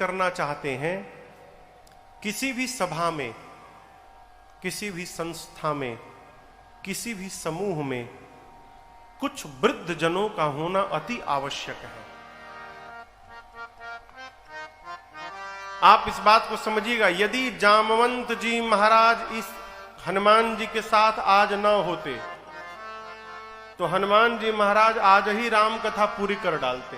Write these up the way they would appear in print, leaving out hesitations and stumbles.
करना चाहते हैं, किसी भी सभा में, किसी भी संस्था में, किसी भी समूह में कुछ वृद्ध जनों का होना अति आवश्यक है। आप इस बात को समझिएगा, यदि जामवंत जी महाराज इस हनुमान जी के साथ आज न होते तो हनुमान जी महाराज आज ही राम कथा पूरी कर डालते।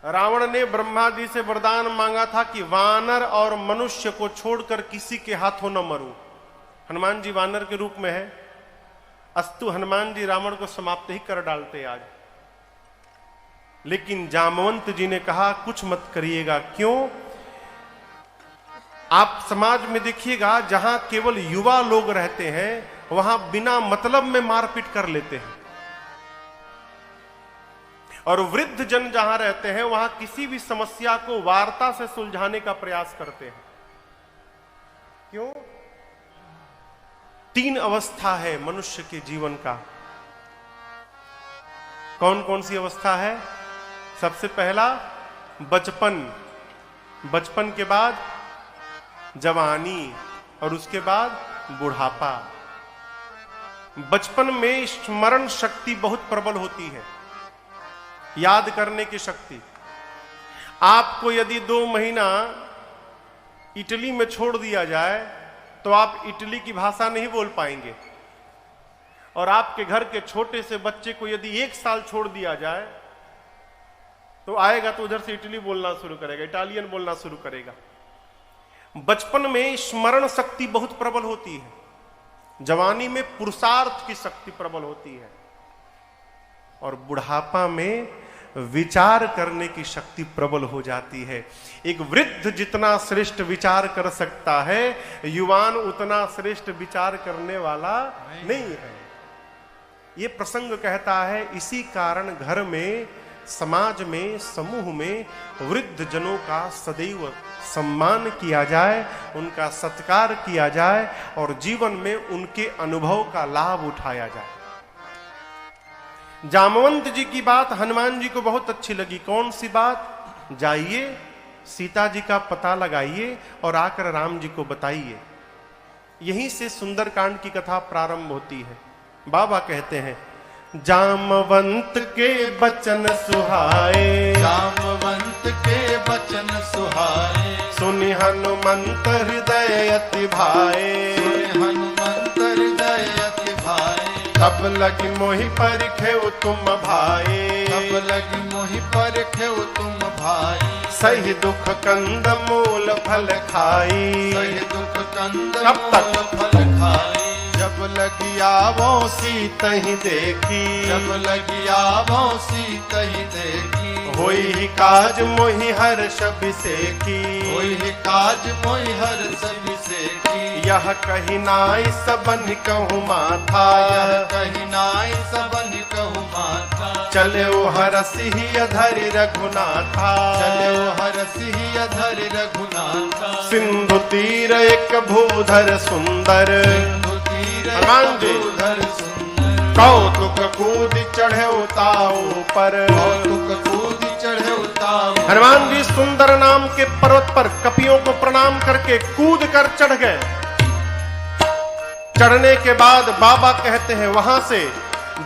रावण ने ब्रह्मा जी से वरदान मांगा था कि वानर और मनुष्य को छोड़कर किसी के हाथों न मरूं। हनुमान जी वानर के रूप में है, अस्तु हनुमान जी रावण को समाप्त ही कर डालते आज। लेकिन जामवंत जी ने कहा कुछ मत करिएगा। क्यों? आप समाज में देखिएगा, जहां केवल युवा लोग रहते हैं वहां बिना मतलब में मारपीट कर लेते हैं, और वृद्ध जन जहां रहते हैं वहां किसी भी समस्या को वार्ता से सुलझाने का प्रयास करते हैं। क्यों? 3 अवस्था है मनुष्य के जीवन का। कौन कौन सी अवस्था है? सबसे पहला बचपन, बचपन के बाद जवानी, और उसके बाद बुढ़ापा। बचपन में स्मरण शक्ति बहुत प्रबल होती है, याद करने की शक्ति। आपको यदि 2 महीना इटली में छोड़ दिया जाए तो आप इटली की भाषा नहीं बोल पाएंगे, और आपके घर के छोटे से बच्चे को यदि 1 साल छोड़ दिया जाए तो आएगा तो उधर से इटली बोलना शुरू करेगा, इटालियन बोलना शुरू करेगा। बचपन में स्मरण शक्ति बहुत प्रबल होती है, जवानी में पुरुषार्थ की शक्ति प्रबल होती है, और बुढ़ापा में विचार करने की शक्ति प्रबल हो जाती है। एक वृद्ध जितना श्रेष्ठ विचार कर सकता है, युवान उतना श्रेष्ठ विचार करने वाला नहीं है। ये प्रसंग कहता है, इसी कारण घर में, समाज में, समूह में वृद्ध जनों का सदैव सम्मान किया जाए, उनका सत्कार किया जाए, और जीवन में उनके अनुभव का लाभ उठाया जाए। जामवंत जी की बात हनुमान जी को बहुत अच्छी लगी। कौन सी बात? जाइए सीता जी का पता लगाइए और आकर राम जी को बताइए। यहीं से सुंदरकांड की कथा प्रारंभ होती है। बाबा कहते हैं, जामवंत के बचन सुहाए, जामवंत के बचन सुहाए, सुनि हनुमंत हृदय अति भाए, सुनि हनुमंत हृदय अति भाए। तब लगी मोहि परिखेउ तुम भाई, तब लगी मोहि परिखेउ तुम भाई। सही दुख कंद मूल फल खाई, सही दुख कंद कब तक? मूल फल खाई। जब लगी आवो सीतहि देखी, जब लगी आवो सीतहि देखी। होई ही काज मोहि हर्ष बिसेकी, होई ही काज मोहि हर्ष बिसेकी। यह कही नाई सबन कहूँ माथा, यह कही नाई सबन कहूँ माथा। चले ओ हरसि अधरि रघुनाथा, चले ओ हरसि अधरि रघुनाथा। सिंधु तीर एक भूधर सुंदर, हनुमान जी कौतुक कूद चढ़े उताऊ पर, कौतुक कूद चढ़े उताऊ। हनुमान जी सुंदर नाम के पर्वत पर कपियों को प्रणाम करके कूद कर चढ़ गए। चढ़ने के बाद बाबा कहते हैं, वहां से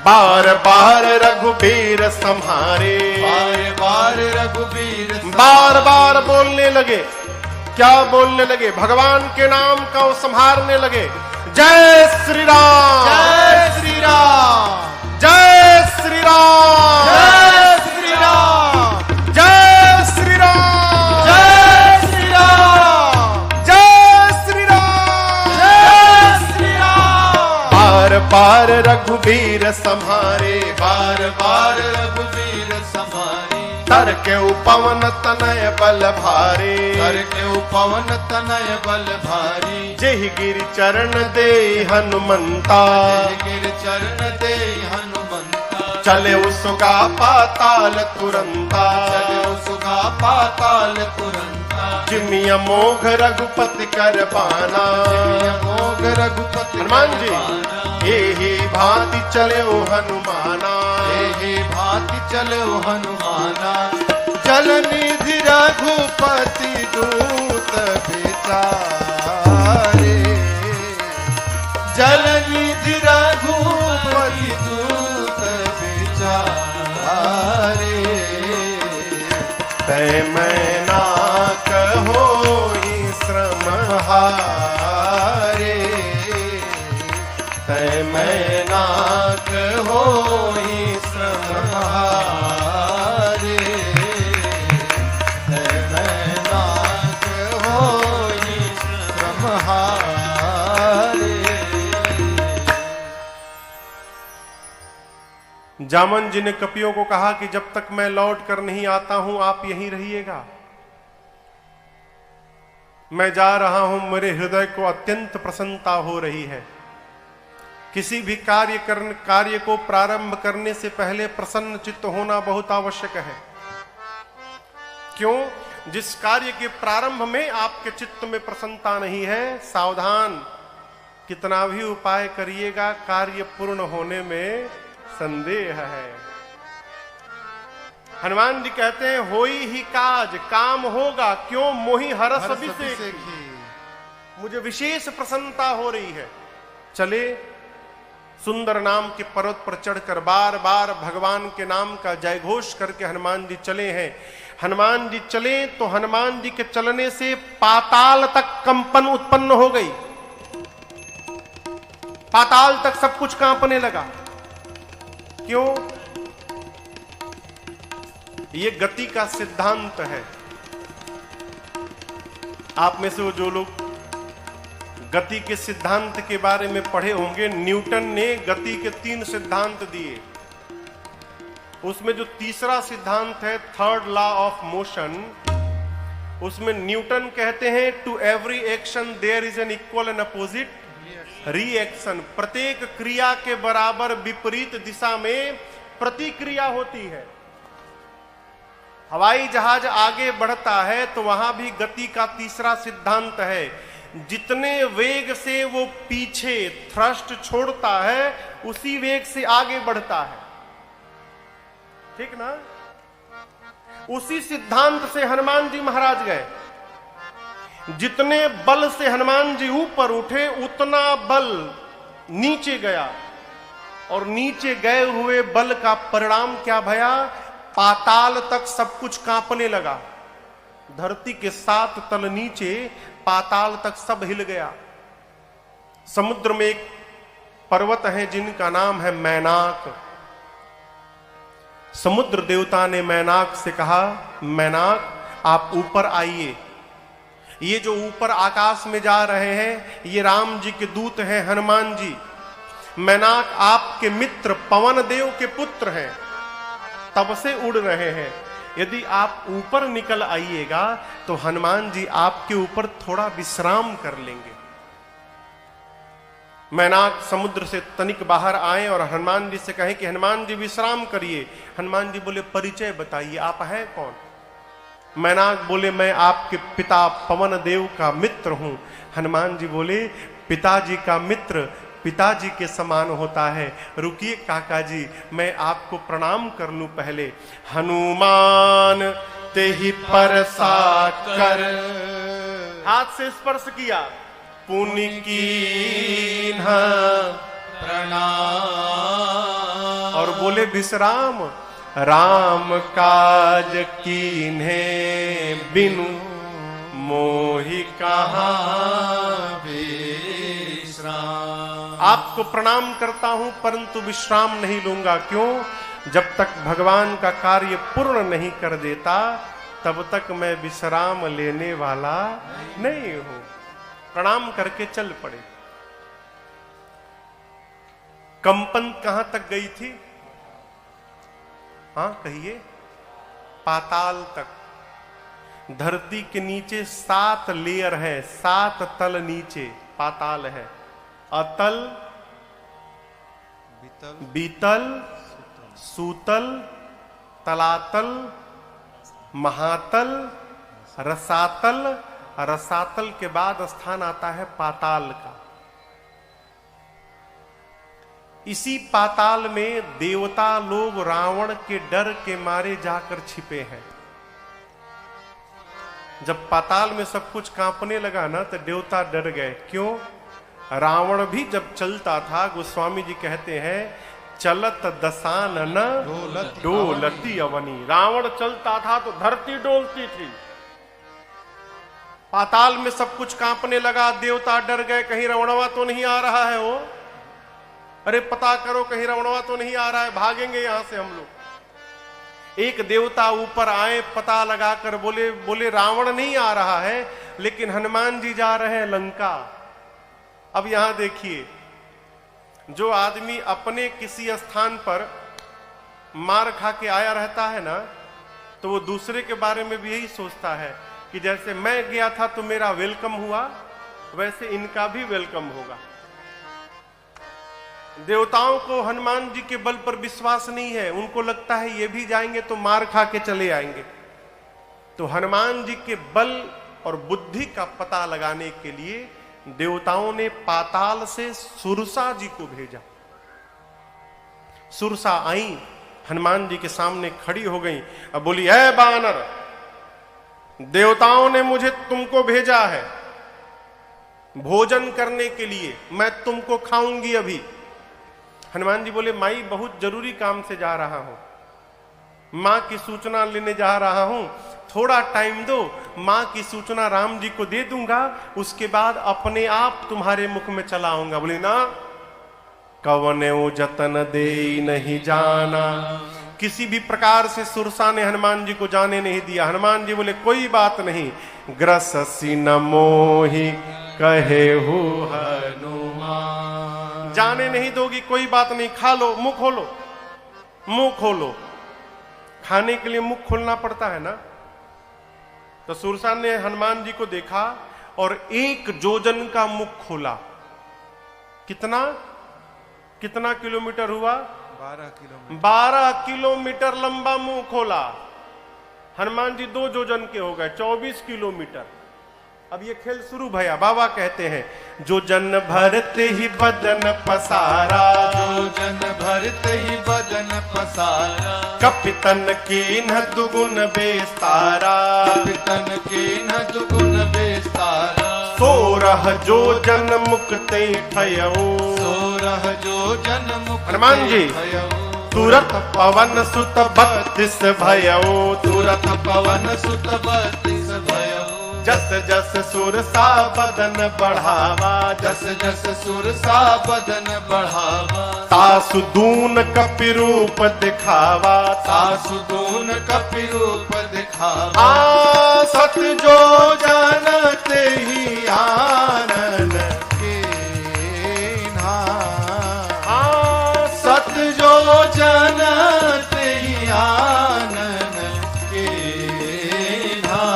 बार बार रघुबीर सम्हारे, बार बार रघुबीर बार बार बोलने लगे। क्या बोलने लगे? भगवान के नाम का वो संहारने लगे। जय श्री राम, जय श्री राम, जय श्री राम, जय श्री राम, जय श्री राम, जय श्री राम, जय श्री राम, जय श्री राम। बार बार रघुबीर सम्हारे, बार बार रघुबीर सम्हारे। तर के उपवन तनय बल भारे, कर के उपवन तनय बल भारी। जेहि गिर चरण दे हनुमंता, गिर चरण दे हनुमंता। चले उसका पाताल तुरंता, चले उसका पाताल तुरंता। जिमिया मोघ रघुपति कर पाना, मोघ रघुपति हनुमान जी पाना। यही भांति चले ओ हनुमाना, हे भांति चले ओ हनुमाना। जल निधि रघुपति दूत बिचारे, जल निधि रघुपति दूत बिचारे। तै मैं ना कहोई श्रम हारे, तै मैं ना कहोई श्रम हारे, तै मैं ना कहोई श्रम हारे। जामन जी ने कपियों को कहा कि जब तक मैं लौट कर नहीं आता हूं आप यहीं रहिएगा। मैं जा रहा हूं, मेरे हृदय को अत्यंत प्रसन्नता हो रही है। किसी भी कार्य को प्रारंभ करने से पहले प्रसन्न चित्त होना बहुत आवश्यक है। क्यों? जिस कार्य के प्रारंभ में आपके चित्त में प्रसन्नता नहीं है, सावधान, कितना भी उपाय करिएगा कार्य पूर्ण होने में संदेह है। हनुमान जी कहते हैं होई ही काज, काम होगा। क्यों? मोहि हरस अभिषेकी, मुझे विशेष प्रसन्नता हो रही है। चले, सुंदर नाम के पर्वत पर चढ़कर बार बार भगवान के नाम का जयघोष करके हनुमान जी चले हैं। हनुमान जी चले तो हनुमान जी के चलने से पाताल तक कंपन उत्पन्न हो गई। पाताल तक सब कुछ कांपने लगा। क्यों? ये गति का सिद्धांत है। आप में से वो जो लोग गति के सिद्धांत के बारे में पढ़े होंगे, न्यूटन ने गति के 3 सिद्धांत दिए। उसमें जो तीसरा सिद्धांत है थर्ड लॉ ऑफ मोशन, उसमें न्यूटन कहते हैं to every action there is an equal and opposite reaction. प्रत्येक क्रिया के बराबर विपरीत दिशा में प्रतिक्रिया होती है। हवाई जहाज आगे बढ़ता है तो वहां भी गति का तीसरा सिद्धांत है, जितने वेग से वो पीछे थ्रस्ट छोड़ता है उसी वेग से आगे बढ़ता है। ठीक ना? उसी सिद्धांत से हनुमान जी महाराज गए। जितने बल से हनुमान जी ऊपर उठे उतना बल नीचे गया, और नीचे गए हुए बल का परिणाम क्या भया? पाताल तक सब कुछ कांपने लगा। धरती के 7 तल नीचे पाताल तक सब हिल गया। समुद्र में एक पर्वत है जिनका नाम है मैनाक। समुद्र देवता ने मैनाक से कहा, मैनाक आप ऊपर आइए। ये जो ऊपर आकाश में जा रहे हैं ये राम जी के दूत हैं, हनुमान जी। मैनाक आपके मित्र पवन देव के पुत्र हैं, तब से उड़ रहे हैं। यदि आप ऊपर निकल आइएगा तो हनुमान जी आपके ऊपर थोड़ा विश्राम कर लेंगे। मैनाक समुद्र से तनिक बाहर आए और हनुमान जी से कहें कि हनुमान जी विश्राम करिए। हनुमान जी बोले परिचय बताइए, आप हैं कौन? मैनाक बोले मैं आपके पिता पवन देव का मित्र हूं। हनुमान जी बोले पिताजी का मित्र पिताजी के समान होता है। रुकिए काका जी, मैं आपको प्रणाम कर लूं पहले। हनुमान ते ही परसा कर, हाथ से स्पर्श किया, पुण्य कीन्ह प्रणाम, और बोले विश्राम। राम काज कीन्हे बिनु मोहि कहाँ विश्राम। आपको प्रणाम करता हूं परंतु विश्राम नहीं लूंगा। क्यों? जब तक भगवान का कार्य पूर्ण नहीं कर देता तब तक मैं विश्राम लेने वाला नहीं हूं। प्रणाम करके चल पड़े। कंपन कहां तक गई थी? हाँ कहिए। पाताल तक। धरती के नीचे 7 लेयर है, 7 तल नीचे पाताल है। अतल, बीतल, सूतल, तलातल, महातल, रसातल। रसातल के बाद स्थान आता है पाताल का। इसी पाताल में देवता लोग रावण के डर के मारे जाकर छिपे हैं। जब पाताल में सब कुछ कांपने लगा ना तो देवता डर गए। क्यों? रावण भी जब चलता था, गोस्वामी जी कहते हैं चलत दसानन डोलती अवनी। रावण चलता था तो धरती डोलती थी। पाताल में सब कुछ कांपने लगा, देवता डर गए, कहीं रावणवा तो नहीं आ रहा है वो, अरे पता करो कहीं रावणवा तो नहीं आ रहा है, भागेंगे यहां से हम लोग। एक देवता ऊपर आए, पता लगाकर बोले रावण नहीं आ रहा है, लेकिन हनुमान जी जा रहे हैं लंका। अब यहां देखिए, जो आदमी अपने किसी स्थान पर मार खा के आया रहता है ना, तो वो दूसरे के बारे में भी यही सोचता है कि जैसे मैं गया था तो मेरा वेलकम हुआ, वैसे इनका भी वेलकम होगा। देवताओं को हनुमान जी के बल पर विश्वास नहीं है, उनको लगता है ये भी जाएंगे तो मार खा के चले आएंगे। तो हनुमान जी के बल और बुद्धि का पता लगाने के लिए देवताओं ने पाताल से सुरसा जी को भेजा। सुरसा आई, हनुमान जी के सामने खड़ी हो गई, अब बोली, ऐ बानर, देवताओं ने मुझे तुमको भेजा है भोजन करने के लिए, मैं तुमको खाऊंगी अभी। हनुमान जी बोले, माई बहुत जरूरी काम से जा रहा हूं, मां की सूचना लेने जा रहा हूं, थोड़ा टाइम दो, मां की सूचना राम जी को दे दूंगा, उसके बाद अपने आप तुम्हारे मुख में चला आऊंगा। बोले ना, कवने वो जतन दे नहीं जाना। किसी भी प्रकार से सुरसा ने हनुमान जी को जाने नहीं दिया। हनुमान जी बोले, कोई बात नहीं, ग्रससी न मोहि कहे हो हनुमान। जाने नहीं दोगी, कोई बात नहीं, खा लो, मुंह खोलो, मुंह खोलो। खाने के लिए मुंह खोलना पड़ता है ना। तो सुरसा ने हनुमान जी को देखा और 1 जोजन का मुख खोला। कितना कितना किलोमीटर हुआ? 12 किलोमीटर लंबा मुंह खोला। हनुमान जी 2 जोजन के हो गए, 24 किलोमीटर। अब ये खेल शुरू भया। बाबा कहते हैं, जो जन भरते ही बदन पसारा, जो जन भरते ही बदन पसारा, कपितन कीन्ह दुगुन बेस्तारा, कपितन कीन्ह दुगुन बेस्तारा। सोरह जो जन मुक्ते ठयऊ, सोरह जो जन मुक्ते हनुमान जी, तुरत पवन सुत 32 भयऊ, तुरत पवन सुत 32 भयऊ। जस जस सुरसा बदन बढ़ावा, जस जस सुरसा बदन बढ़ावा, तासु दून कपि रूप दिखावा, तासु दून कपि रूप दिखावा। सत जो जानते ही आनन कीन्हा, सत जो जानते ही आनन कीन्हा।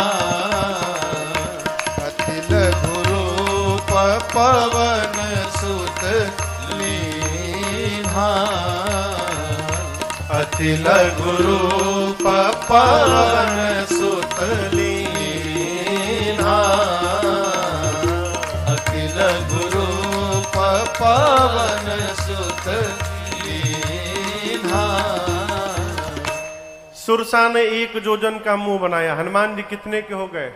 अति लघु रूप पवन सुत लीन्हा, अति लघु रूप पवन सुत लीन्हा, अति लघु रूप पवन सुत लीन्हा। सुरसा ने 1 जोजन का मुंह बनाया। हनुमान जी कितने के हो गए?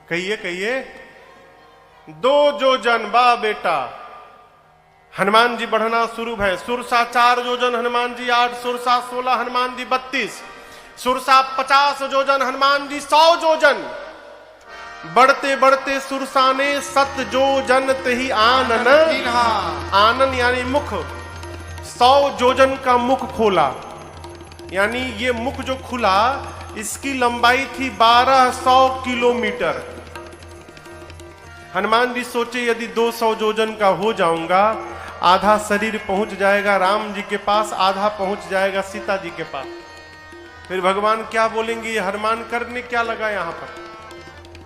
कहिए कहिए, 2 जोजन। बा बेटा, हनुमान जी बढ़ना शुरू है। सुरसा 4 जोजन, हनुमान जी 8, सुरसा 16, हनुमान जी 32, सुरसा 50 जोजन, हनुमान जी 100 जोजन। बढ़ते बढ़ते सुरसा ने 7 जोजन तही आनन, आनन यानी मुख, 100 जोजन का मुख खोला। यानी ये मुख जो खुला, इसकी लंबाई थी 1200 किलोमीटर। हनुमान जी सोचे, यदि 200 जोजन का हो जाऊंगा, आधा शरीर पहुंच जाएगा राम जी के पास, आधा पहुंच जाएगा सीता जी के पास। फिर भगवान क्या बोलेंगे, ये हनुमान करने क्या लगा यहां पर।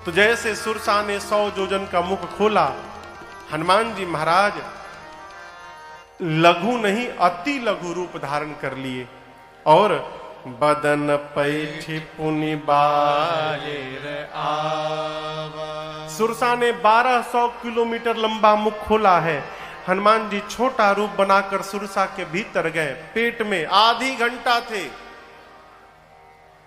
तो जैसे सुरसा ने 100 जोजन का मुख खोला, हनुमान जी महाराज लघु नहीं अति लघु रूप धारण कर लिए और बदन पैठी पुनि बाहिर आवा। सुरसा ने 1200 किलोमीटर लंबा मुख खोला है। हनुमान जी छोटा रूप बनाकर सुरसा के भीतर गए। पेट में आधी घंटा थे।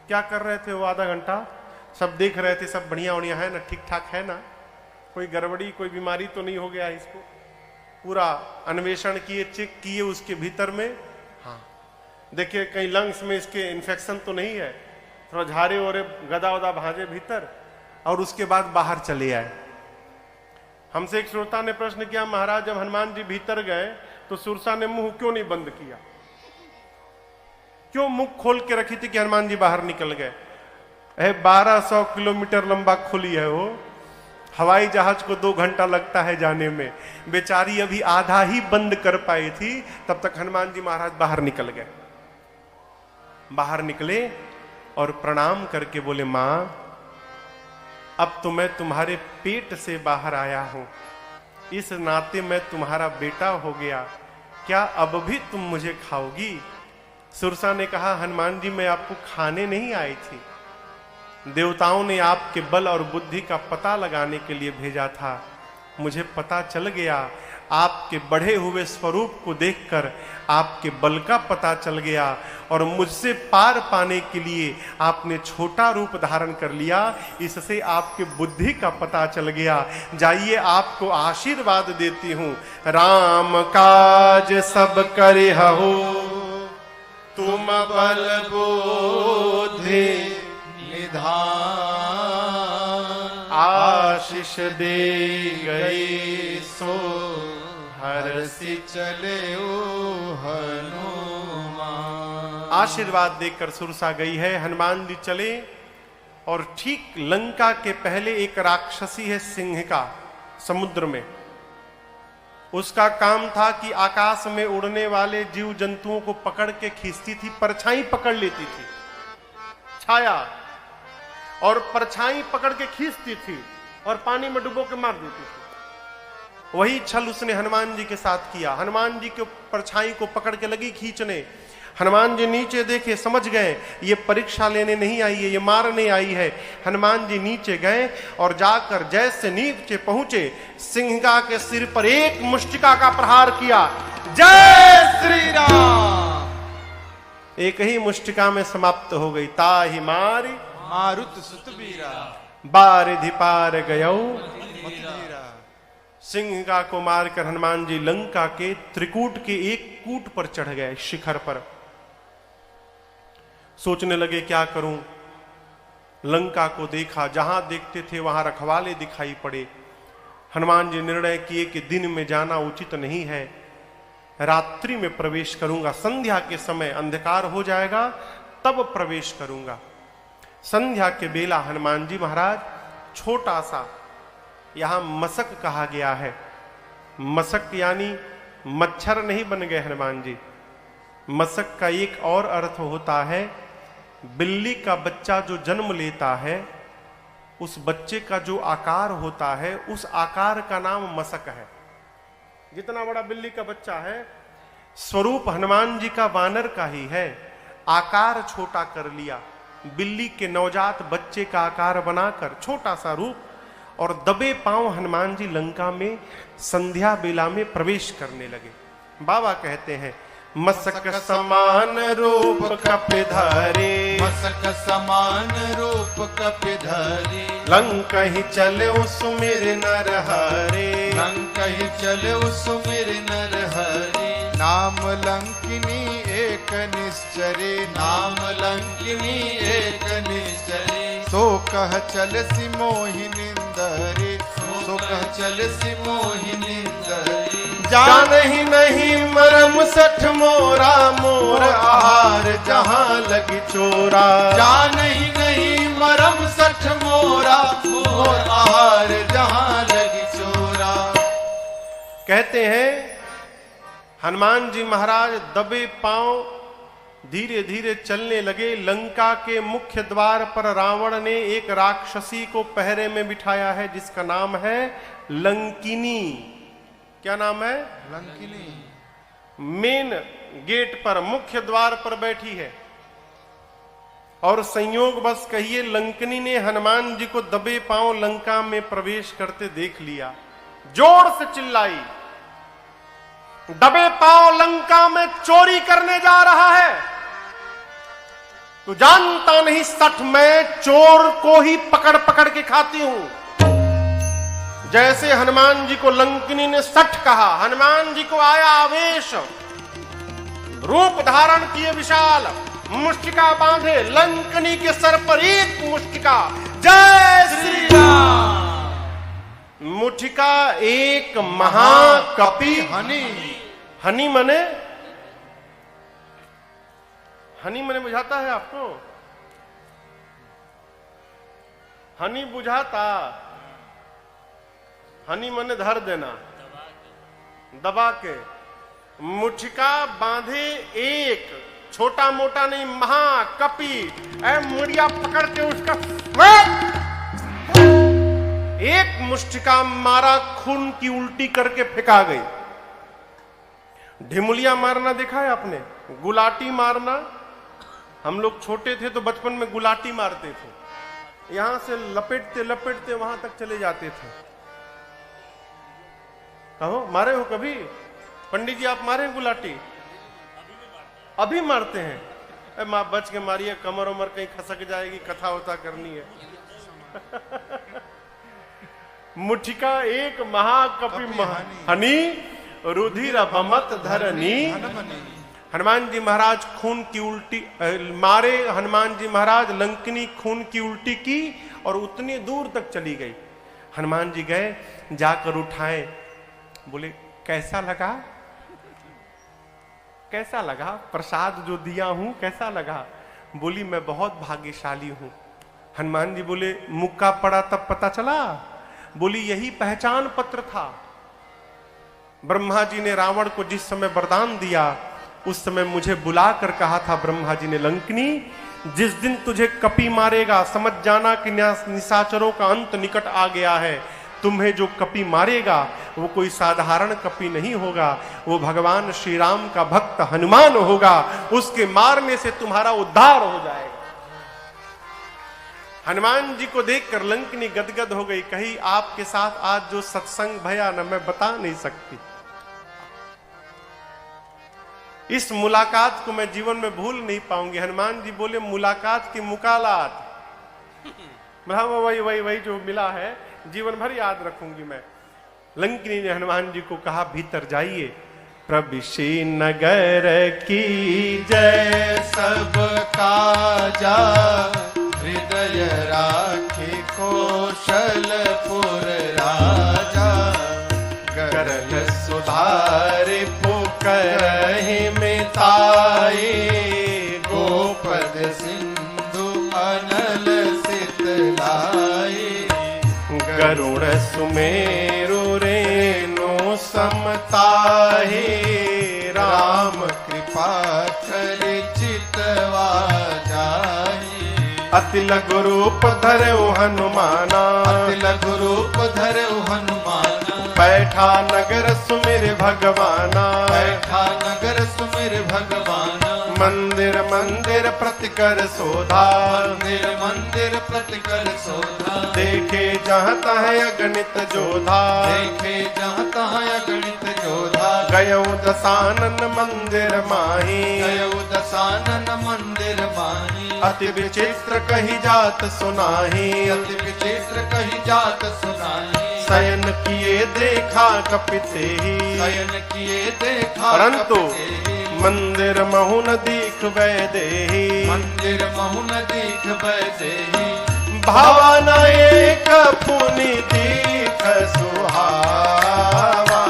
क्या कर रहे थे वो आधा घंटा? सब देख रहे थे, सब बढ़िया बढ़िया है ना, ठीक ठाक है ना, कोई गड़बड़ी कोई बीमारी तो नहीं हो गया इसको। पूरा अन्वेषण किए, चेक किए उसके भीतर में, हाँ देखिए कहीं लंग्स में इसके इन्फेक्शन तो नहीं है, थोड़ा झारे ओरे गदा वदा भांजे भीतर, और उसके बाद बाहर चले आए। हमसे एक श्रोता ने प्रश्न किया, महाराज जब हनुमान जी भीतर गए तो सुरसा ने मुंह क्यों नहीं बंद किया, क्यों मुंह खोल के रखी थी कि हनुमान जी बाहर निकल गए? 1200 किलोमीटर लंबा खुली है वो, हवाई जहाज को 2 घंटा लगता है जाने में, बेचारी अभी आधा ही बंद कर पाई थी, तब तक हनुमान जी महाराज बाहर निकल गए। बाहर निकले और प्रणाम करके बोले, मां अब तो मैं तुम्हारे पेट से बाहर आया हूं, इस नाते मैं तुम्हारा बेटा हो गया, क्या अब भी तुम मुझे खाओगी? सुरसा ने कहा, हनुमान जी मैं आपको खाने नहीं आई थी, देवताओं ने आपके बल और बुद्धि का पता लगाने के लिए भेजा था। मुझे पता चल गया, आपके बढ़े हुए स्वरूप को देखकर आपके बल का पता चल गया, और मुझसे पार पाने के लिए आपने छोटा रूप धारण कर लिया, इससे आपके बुद्धि का पता चल गया। जाइए आपको आशीर्वाद देती हूं, राम काज सब करे हो, तुम बल बुद्धि निधान, आशीष दे गई सो हरसि चले हनुमान। आशीर्वाद देकर सुरसा गई है, हनुमान जी चले, और ठीक लंका के पहले एक राक्षसी है सिंहिका, समुद्र में। उसका काम था कि आकाश में उड़ने वाले जीव जंतुओं को पकड़ के खींचती थी, परछाई पकड़ लेती थी, छाया और परछाई पकड़ के खींचती थी और पानी में डुबो के मार देती थी। वही छल उसने हनुमान जी के साथ किया। हनुमान जी के परछाई को पकड़ के लगी खींचने। हनुमान जी नीचे देखे, समझ गए ये परीक्षा लेने नहीं आई है, ये मारने आई है। हनुमान जी नीचे गए और जाकर जैसे नीचे पहुंचे, सिंहिका के सिर पर एक मुष्टिका का प्रहार किया। जय श्री राम! एक ही मुष्टिका में समाप्त हो गई। ताहि मारी मारुत सुत बीरा, बारिधि पार गयौ। सिंहिका को मारकर हनुमान जी लंका के त्रिकूट के एक कूट पर चढ़ गए, शिखर पर। सोचने लगे क्या करूं। लंका को देखा, जहां देखते थे वहां रखवाले दिखाई पड़े। हनुमान जी निर्णय किए कि दिन में जाना उचित नहीं है, रात्रि में प्रवेश करूंगा, संध्या के समय अंधकार हो जाएगा तब प्रवेश करूंगा। संध्या के बेला हनुमान जी महाराज छोटा सा, यहां मसक कहा गया है, मसक यानी मच्छर नहीं बन गए हनुमान जी। मसक का एक और अर्थ होता है, बिल्ली का बच्चा जो जन्म लेता है उस बच्चे का जो आकार होता है उस आकार का नाम मसक है। जितना बड़ा बिल्ली का बच्चा है, स्वरूप हनुमान जी का वानर का ही है, आकार छोटा कर लिया, बिल्ली के नवजात बच्चे का आकार बनाकर छोटा सा रूप, और दबे पांव हनुमान जी लंका में संध्या बेला में प्रवेश करने लगे। बाबा कहते हैं, मसक समान रूप कपिधारे, मसक समान रूप कपिधारी, लंक ही चले सुमिर नर हरे, लंक ही चले सुमिर नर हरि। नाम लंकिनी एक निश्चरे, नाम लंकिनी एक निश्चरे। सो कह चल सी मोहि निंदरे, सो कह चल सी मोहि निंदरे। जान ही नहीं मरम सठ मोरा, मोर आहार जहां लगी चोरा। जान ही नहीं मरम सठ मोरा, मोर आहार जहां लगी चोरा। कहते हैं हनुमान जी महाराज दबे पांव धीरे धीरे चलने लगे। लंका के मुख्य द्वार पर रावण ने एक राक्षसी को पहरे में बिठाया है जिसका नाम है लंकिनी। क्या नाम है? लंकिनी। मेन गेट पर, मुख्य द्वार पर बैठी है। और संयोग बस कहिए, लंकिनी ने हनुमान जी को दबे पांव लंका में प्रवेश करते देख लिया, जोर से चिल्लाई, दबे पांव लंका में चोरी करने जा रहा है। तू जानता नहीं सठ मैं चोर को ही पकड़ पकड़ के खाती हूं। जैसे हनुमान जी को लंकिनी ने सठ कहा, हनुमान जी को आया आवेश, रूप धारण किए विशाल, मुष्टिका बांधे, लंकिनी के सर पर एक मुष्टिका, जय श्री राम। मुठिका एक महाकपि हनि। हनि मने बुझाता है आपको? हनि बुझाता? हनि मने धर देना, दबा के। मुठिका बांधे एक, छोटा मोटा नहीं, महाकपि, मुड़िया पकड़ के उसका एक मुष्टिका मारा, खून की उल्टी करके फेंका गई। ढिमुलिया मारना देखा है आपने? गुलाटी मारना। हम लोग छोटे थे तो बचपन में गुलाटी मारते थे, यहां से लपेटते लपेटते वहां तक चले जाते थे। कहो मारे हो कभी? पंडित जी आप मारे हैं गुलाटी? अभी मारते हैं? मां बच के मारिए, कमर उमर कहीं खसक जाएगी, कथा वथा करनी है। मुठिका एक महाकपि हनि, रुधिर बमत धरनी। हनुमान जी महाराज खून की उल्टी मारे। हनुमान जी महाराज लंकिनी खून की उल्टी की और उतनी दूर तक चली गई। हनुमान जी गए, जाकर उठाए, बोले कैसा लगा? कैसा लगा प्रसाद जो दिया हूं, कैसा लगा? बोली मैं बहुत भाग्यशाली हूं। हनुमान जी बोले मुक्का पड़ा तब पता चला? बोली यही पहचान पत्र था। ब्रह्मा जी ने रावण को जिस समय वरदान दिया उस समय मुझे बुलाकर कहा था ब्रह्मा जी ने, लंकिनी जिस दिन तुझे कपि मारेगा समझ जाना कि निशाचरों का अंत निकट आ गया है। तुम्हें जो कपि मारेगा वो कोई साधारण कपि नहीं होगा, वो भगवान श्री राम का भक्त हनुमान होगा। उसके मारने से तुम्हारा उद्धार हो जाएगा। हनुमान जी को देखकर लंकिनी गदगद हो गई, कही आपके साथ आज जो सत्संग भया न मैं बता नहीं सकती। इस मुलाकात को मैं जीवन में भूल नहीं पाऊंगी। हनुमान जी बोले मुलाकात की मुकालात, वही जो मिला है जीवन भर याद रखूंगी मैं। लंकिनी ने हनुमान जी को कहा भीतर जाइए। प्रविशे नगर की जय सब काजा, हृदय राखे कौशलपुर राजा। गरल सुधार पुकरहि मिताए, गोपद सिंधु अनल सितलाए। गरुड़ सुमेरु रेणु समताहे, राम कृपा कर चितवा जाहि। अति लघु रूप धरऊ हनुमाना, अति लघु रूप धरऊ हनुमाना। बैठा नगर सुमिर भगवाना, बैठा नगर सुमिर भगवाना। मंदिर मंदिर प्रतिकर शोधा, मंदिर मंदिर प्रतिकर शोधा। देखे जहाँ तहाँ अगणित जोधा, देखे जहाँ तहाँ अगणित जोधा। गयौ दशानन मंदिर माही, गयौ दशानन मंदिर माही। अति विचित्र कही जात सुनाही, अति विचित्र कही जात सुनाही। शयन किए देखा कपिते ही, शयन किए देखा परंतु मंदिर महु न दीख वैदेही, मंदिर महु न दीख वैदेही। भावना एक पुनि दीख सुहावा,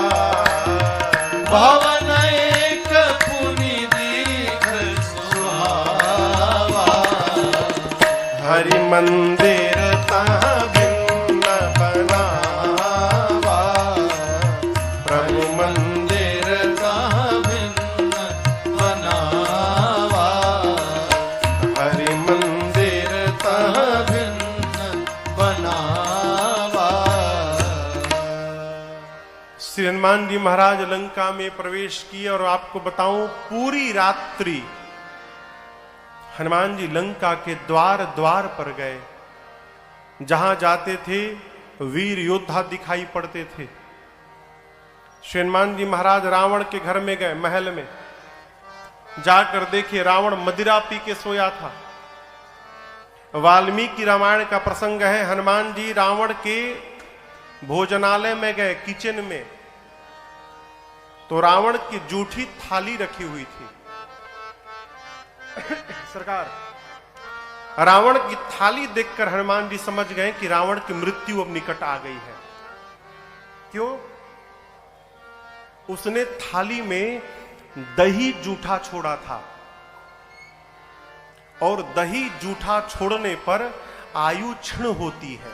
भावना एक पुनि दीख सुहावा। हरि मंदिर तहाँ भिन्न बनावा, प्रभु मंदिर तहाँ भिन्न बनावा। हरि मंदिर तहाँ भिन्न बनावा। श्री हनुमान जी महाराज लंका में प्रवेश किए और आपको बताऊं पूरी रात्रि हनुमान जी लंका के द्वार द्वार पर गए। जहां जाते थे वीर योद्धा दिखाई पड़ते थे। श्री हनुमान जी महाराज रावण के घर में गए, महल में जाकर देखे रावण मदिरा पी के सोया था। वाल्मीकि रामायण का प्रसंग है। हनुमान जी रावण के भोजनालय में गए, किचन में, तो रावण की जूठी थाली रखी हुई थी। सरकार, रावण की थाली देखकर हनुमान जी समझ गए कि रावण की मृत्यु अब निकट आ गई है। क्यों? उसने थाली में दही जूठा छोड़ा था, और दही जूठा छोड़ने पर आयु क्षीण होती है।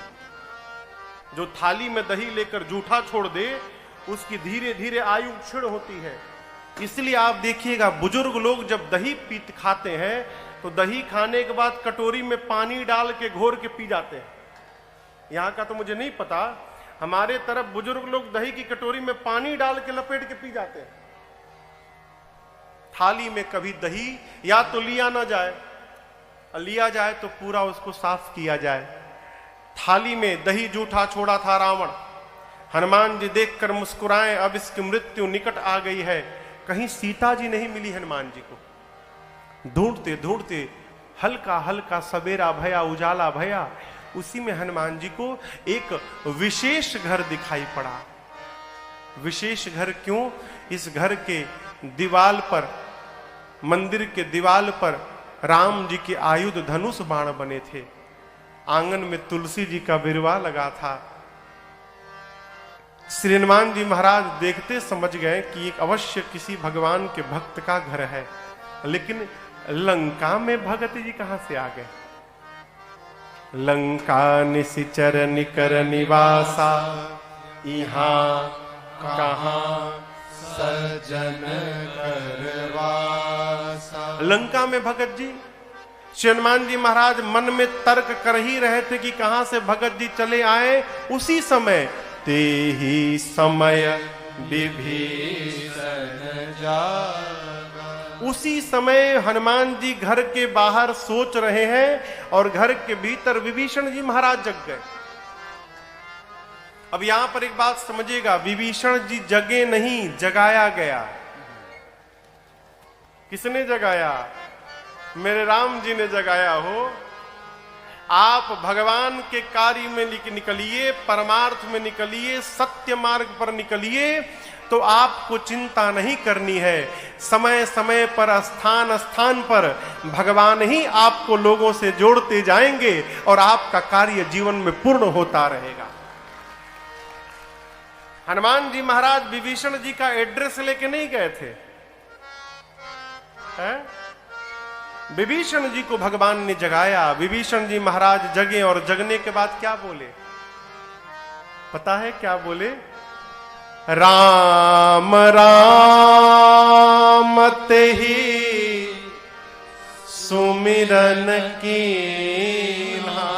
जो थाली में दही लेकर जूठा छोड़ दे, उसकी धीरे धीरे आयु क्षीण होती है। इसलिए आप देखिएगा, बुजुर्ग लोग जब दही पीत खाते हैं तो दही खाने के बाद कटोरी में पानी डाल के घोर के पी जाते हैं। यहां का तो मुझे नहीं पता, हमारे तरफ बुजुर्ग लोग दही की कटोरी में पानी डाल के लपेट के पी जाते हैं। थाली में कभी दही या तो लिया ना जाए, लिया जाए तो पूरा उसको साफ किया जाए। थाली में दही जूठा छोड़ा था रावण। हनुमान जी देखकर मुस्कुराए, अब इसकी मृत्यु निकट आ गई है। कहीं सीता जी नहीं मिली हनुमान जी को। ढूंढते ढूंढते हल्का हल्का सवेरा भया, उजाला भया, उसी में हनुमान जी को एक विशेष घर दिखाई पड़ा। विशेष घर क्यों? इस घर के दीवाल पर, मंदिर के दीवाल पर राम जी के आयुध धनुष बाण बने थे। आंगन में तुलसी जी का बिरवा लगा था। श्री हनुमान जी महाराज देखते समझ गए कि एक अवश्य किसी भगवान के भक्त का घर है। लेकिन लंका में भगत जी कहां से आ गए? लंका निशिचर निकर निवासा, यहाँ कहां सज्जन करवासा। लंका में भगत जी। श्री हनुमान जी महाराज मन में तर्क कर ही रहे थे कि कहां से भगत जी चले आए। उसी समय ते ही समय विभीषण जागा। उसी समय हनुमान जी घर के बाहर सोच रहे हैं और घर के भीतर विभीषण जी महाराज जग गए। अब यहां पर एक बात समझिएगा, विभीषण जी जगे नहीं, जगाया गया। किसने जगाया? मेरे राम जी ने जगाया हो। आप भगवान के कार्य में निकलिए, परमार्थ में निकलिए, सत्य मार्ग पर निकलिए, तो आपको चिंता नहीं करनी है। समय समय पर, स्थान स्थान पर भगवान ही आपको लोगों से जोड़ते जाएंगे और आपका कार्य जीवन में पूर्ण होता रहेगा। हनुमान जी महाराज विभीषण जी का एड्रेस लेके नहीं गए थे, हैं? विभीषण जी को भगवान ने जगाया। विभीषण जी महाराज जगे और जगने के बाद क्या बोले? पता है क्या बोले? राम राम तेहि सुमिरन कीन्हा,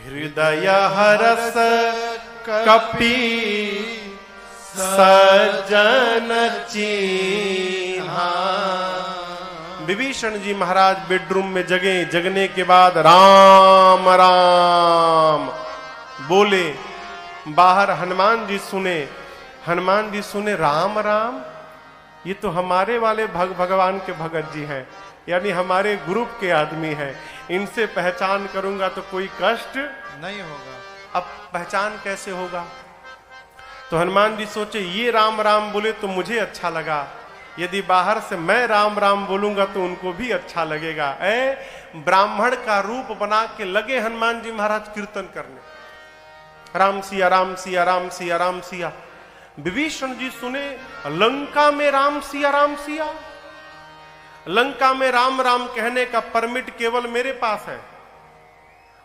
हृदय हरस कपि सज्जन चीन्हा। विभीषण जी महाराज बेडरूम में जगे। जगने के बाद राम राम बोले। बाहर हनुमान जी सुने। हनुमान जी सुने राम राम, ये तो हमारे वाले भगवान के भगत जी हैं, यानी हमारे ग्रुप के आदमी हैं। इनसे पहचान करूंगा तो कोई कष्ट नहीं होगा। अब पहचान कैसे होगा? तो हनुमान जी सोचे ये राम राम बोले तो मुझे अच्छा लगा, यदि बाहर से मैं राम राम बोलूंगा तो उनको भी अच्छा लगेगा। ब्राह्मण का रूप बना के लगे हनुमान जी महाराज कीर्तन करने, राम सिया राम सिया राम सिया राम सिया। विभीषण जी सुने लंका में राम सिया राम सिया। लंका में राम राम कहने का परमिट केवल मेरे पास है,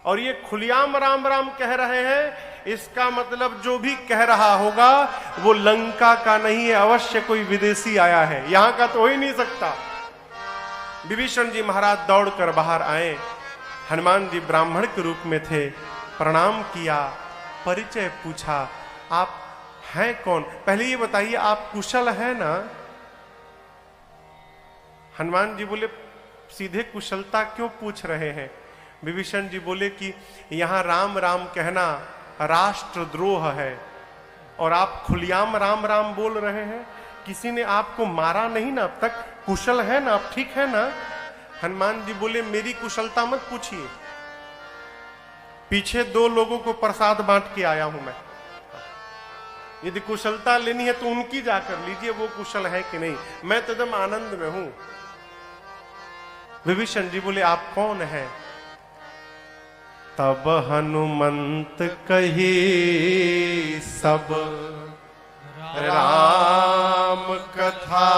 और ये खुलियाम राम राम कह रहे हैं। इसका मतलब जो भी कह रहा होगा वो लंका का नहीं है, अवश्य कोई विदेशी आया है, यहां का तो हो ही नहीं सकता। विभीषण जी महाराज दौड़कर बाहर आए। हनुमान जी ब्राह्मण के रूप में थे। प्रणाम किया, परिचय पूछा, आप हैं कौन? पहले ये बताइए आप कुशल है ना? हनुमान जी बोले सीधे कुशलता क्यों पूछ रहे हैं? विभीषण जी बोले कि यहां राम राम कहना राष्ट्रद्रोह है और आप खुलियाम राम राम बोल रहे हैं। किसी ने आपको मारा नहीं ना अब तक? कुशल है ना? आप ठीक है ना? हनुमान जी बोले मेरी कुशलता मत पूछिए, पीछे 2 लोगों को प्रसाद बांट के आया हूं मैं। यदि कुशलता लेनी है तो उनकी जाकर लीजिए, वो कुशल है कि नहीं, मैं तो एकदम आनंद में हूं। विभीषण जी बोले आप कौन हैं? तब हनुमंत कही सब राम कथा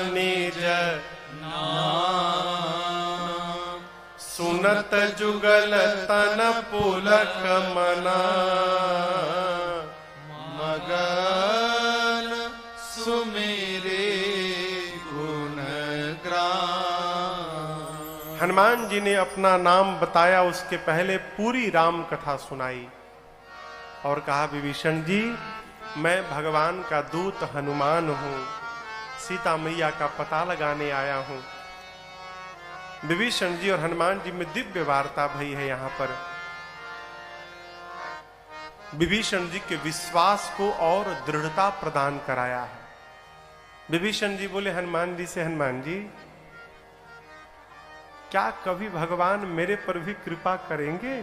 निज नाम, सुनत जुगल तन पुलक मना, मगन सुमेरे गुण ग्राम। हनुमान जी ने अपना नाम बताया, उसके पहले पूरी राम कथा सुनाई और कहा विभीषण जी मैं भगवान का दूत हनुमान हूं, सीता मैया का पता लगाने आया हूं। विभीषण जी और हनुमान जी में दिव्य वार्ता भई है। यहां पर विभीषण जी के विश्वास को और दृढ़ता प्रदान कराया है। विभीषण जी बोले हनुमान जी से, हनुमान जी क्या कभी भगवान मेरे पर भी कृपा करेंगे?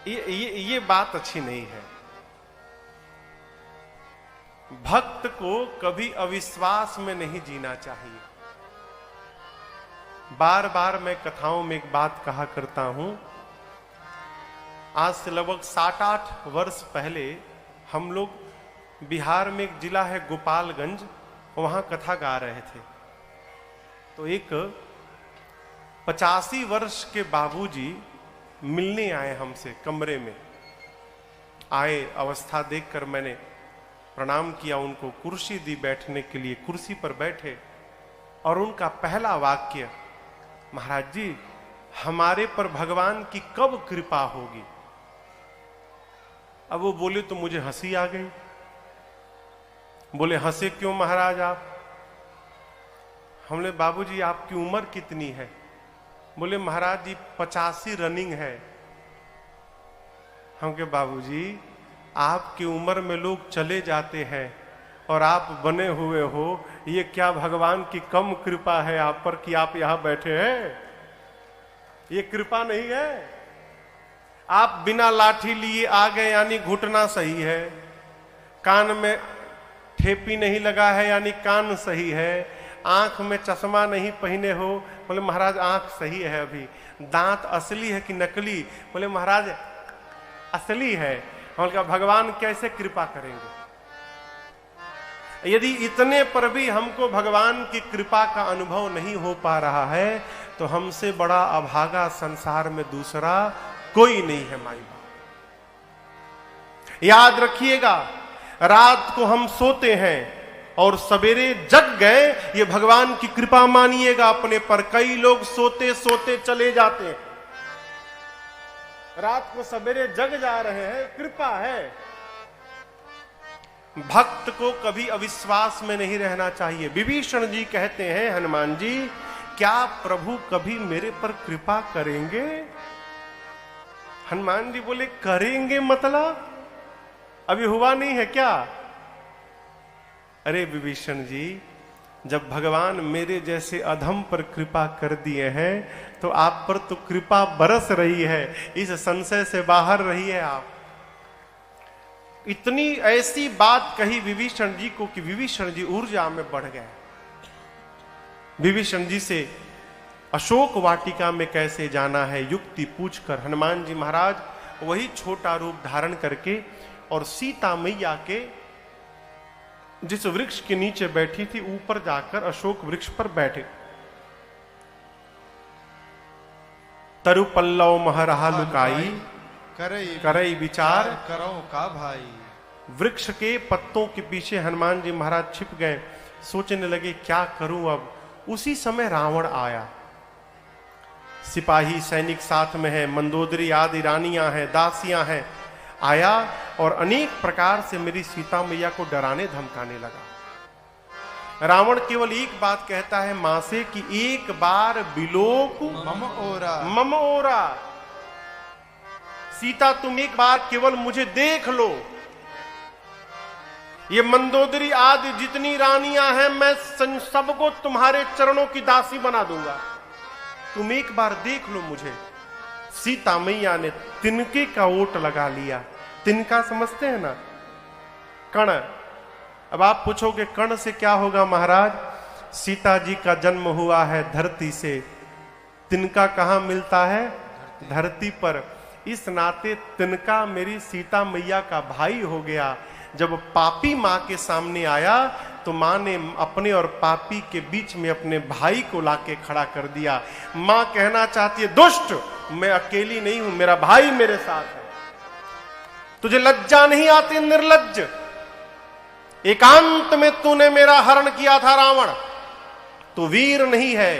ये बात अच्छी नहीं है। भक्त को कभी अविश्वास में नहीं जीना चाहिए। बार बार मैं कथाओं में एक बात कहा करता हूं। आज से लगभग 7-8 वर्ष पहले हम लोग बिहार में एक जिला है गोपालगंज, वहां कथा गा रहे थे। तो एक 85 वर्ष के बाबूजी मिलने आए हमसे, कमरे में आए। अवस्था देखकर मैंने प्रणाम किया, उनको कुर्सी दी बैठने के लिए, कुर्सी पर बैठे और उनका पहला वाक्य, महाराज जी हमारे पर भगवान की कब कृपा होगी? अब वो बोले तो मुझे हंसी आ गई। बोले हंसे क्यों महाराज आप? हमने बाबूजी आपकी उम्र कितनी है? बोले महाराज जी 85 रनिंग है। हम के बाबूजी आपकी उम्र में लोग चले जाते हैं और आप बने हुए हो, ये क्या भगवान की कम कृपा है आप पर कि आप यहां बैठे हैं? ये कृपा नहीं है। आप बिना लाठी लिए आ गए यानी घुटना सही है, कान में ठेपी नहीं लगा है यानी कान सही है, आंख में चश्मा नहीं पहने हो, बोले महाराज आंख सही है अभी, दांत असली है कि नकली? बोले महाराज असली है। हम कहा भगवान कैसे कृपा करेंगे? यदि इतने पर भी हमको भगवान की कृपा का अनुभव नहीं हो पा रहा है तो हमसे बड़ा अभागा संसार में दूसरा कोई नहीं है माई बाप। याद रखिएगा, रात को हम सोते हैं और सवेरे जग गए, ये भगवान की कृपा मानिएगा अपने पर। कई लोग सोते सोते चले जाते हैं, रात को सवेरे जग जा रहे हैं, कृपा है। भक्त को कभी अविश्वास में नहीं रहना चाहिए। विभीषण जी कहते हैं हनुमान जी क्या प्रभु कभी मेरे पर कृपा करेंगे? हनुमान जी बोले करेंगे मतलब अभी हुआ नहीं है क्या? अरे विभीषण जी जब भगवान मेरे जैसे अधम पर कृपा कर दिए हैं तो आप पर तो कृपा बरस रही है, इस संशय से बाहर रहिए आप। इतनी ऐसी बात कही विभीषण जी को कि विभीषण जी ऊर्जा में बढ़ गए। विभीषण जी से अशोक वाटिका में कैसे जाना है युक्ति पूछकर हनुमान जी महाराज वही छोटा रूप धारण करके और सीता मैया के जिस वृक्ष के नीचे बैठी थी ऊपर जाकर अशोक वृक्ष पर बैठे। तरु पल्लव महरहा लुकाई करई विचार करो का भाई। वृक्ष के पत्तों के पीछे हनुमान जी महाराज छिप गए, सोचने लगे क्या करूं अब। उसी समय रावण आया, सिपाही सैनिक साथ में है, मंदोदरी आदि रानियां हैं, दासियां हैं। आया और अनेक प्रकार से मेरी सीता मैया को डराने धमकाने लगा। रावण केवल एक बात कहता है मां से कि एक बार बिलोक मम ओरा, सीता तुम एक बार केवल मुझे देख लो। ये मंदोदरी आदि जितनी रानियां हैं मैं सबको तुम्हारे चरणों की दासी बना दूंगा, तुम एक बार देख लो मुझे। सीता मैया ने तिनके का ओट लगा लिया। तिनका समझते हैं ना, कण। अब आप पूछोगे कण से क्या होगा महाराज? सीता जी का जन्म हुआ है धरती से, तिनका कहां मिलता है? धरती पर। इस नाते तिनका मेरी सीता मैया का भाई हो गया। जब पापी मां के सामने आया तो मां ने अपने और पापी के बीच में अपने भाई को लाके खड़ा कर दिया। मां कहना चाहती है, दुष्ट, मैं अकेली नहीं हूं, मेरा भाई मेरे साथ है। तुझे लज्जा नहीं आती निर्लज्ज? एकांत में तूने मेरा हरण किया था रावण, तू वीर नहीं है।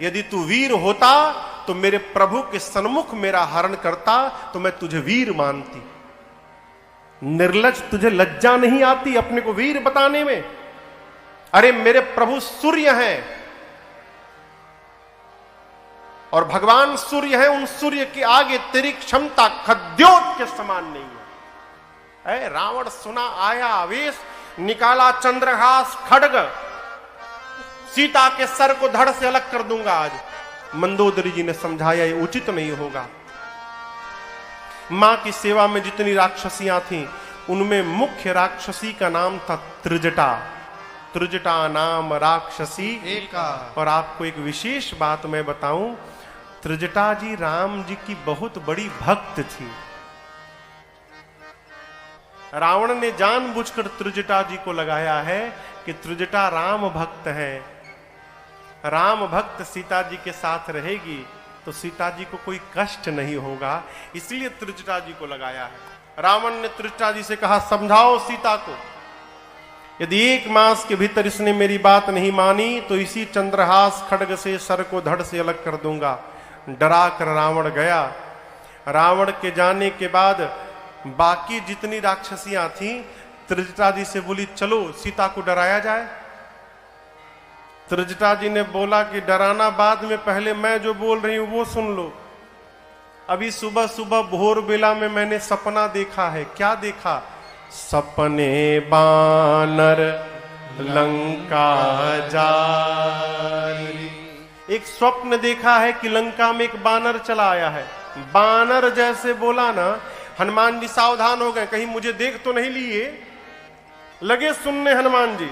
यदि तू वीर होता तो मेरे प्रभु के सन्मुख मेरा हरण करता तो मैं तुझे वीर मानती। निर्लज्ज, तुझे लज्जा नहीं आती अपने को वीर बताने में? अरे मेरे प्रभु सूर्य हैं और भगवान सूर्य है, उन सूर्य के आगे तेरी क्षमता खद्योत के समान नहीं है। रावण सुना, आया आवेश, निकाला चंद्रहास खड्ग, सीता के सर को धड़ से अलग कर दूंगा आज। मंदोदरी जी ने समझाया ये उचित नहीं होगा। मां की सेवा में जितनी राक्षसियां थीं उनमें मुख्य राक्षसी का नाम था त्रिजटा। त्रिजटा नाम राक्षसी एका। और आपको एक विशेष बात मैं बताऊं, त्रिजटा जी राम जी की बहुत बड़ी भक्त थी। रावण ने जानबूझकर त्रिजटा जी को लगाया है कि त्रिजटा राम भक्त है, राम भक्त सीता जी के साथ रहेगी तो सीता जी को कोई कष्ट नहीं होगा, इसलिए त्रिजटा जी को लगाया है। रावण ने त्रिजटा जी से कहा, समझाओ सीता को, यदि 1 मास के भीतर इसने मेरी बात नहीं मानी तो इसी चंद्रहास खड्ग से सर को धड़ से अलग कर दूंगा। डरा कर रावण गया। रावण के जाने के बाद बाकी जितनी राक्षसियां थीं त्रिजटा जी से बोली, चलो सीता को डराया जाए। त्रिजटा जी ने बोला कि डराना बाद में, पहले मैं जो बोल रही हूं वो सुन लो। अभी सुबह सुबह भोर बेला में मैंने सपना देखा है। क्या देखा? सपने बानर लंका जारी। एक स्वप्न देखा है कि लंका में एक बानर चला आया है। बानर जैसे बोला ना, हनुमान जी सावधान हो गए, कहीं मुझे देख तो नहीं लिए। लगे सुनने हनुमान जी।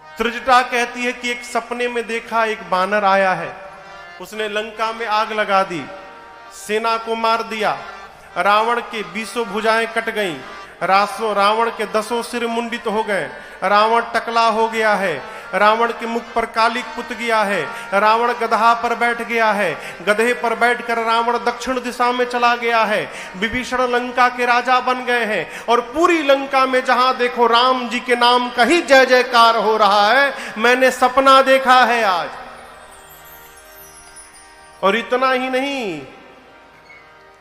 त्रिजटा कहती है कि एक सपने में देखा एक बानर आया है, उसने लंका में आग लगा दी, सेना को मार दिया, रावण के 20 भुजाएं कट गईं, रावण के 10 सिर मुंडित हो गए, रावण टकला हो गया है, रावण के मुख पर कालिक पुत गया है, रावण गधा पर बैठ गया है, गधे पर बैठकर रावण दक्षिण दिशा में चला गया है, विभीषण लंका के राजा बन गए हैं और पूरी लंका में जहां देखो राम जी के नाम का ही जय जयकार हो रहा है। मैंने सपना देखा है आज। और इतना ही नहीं,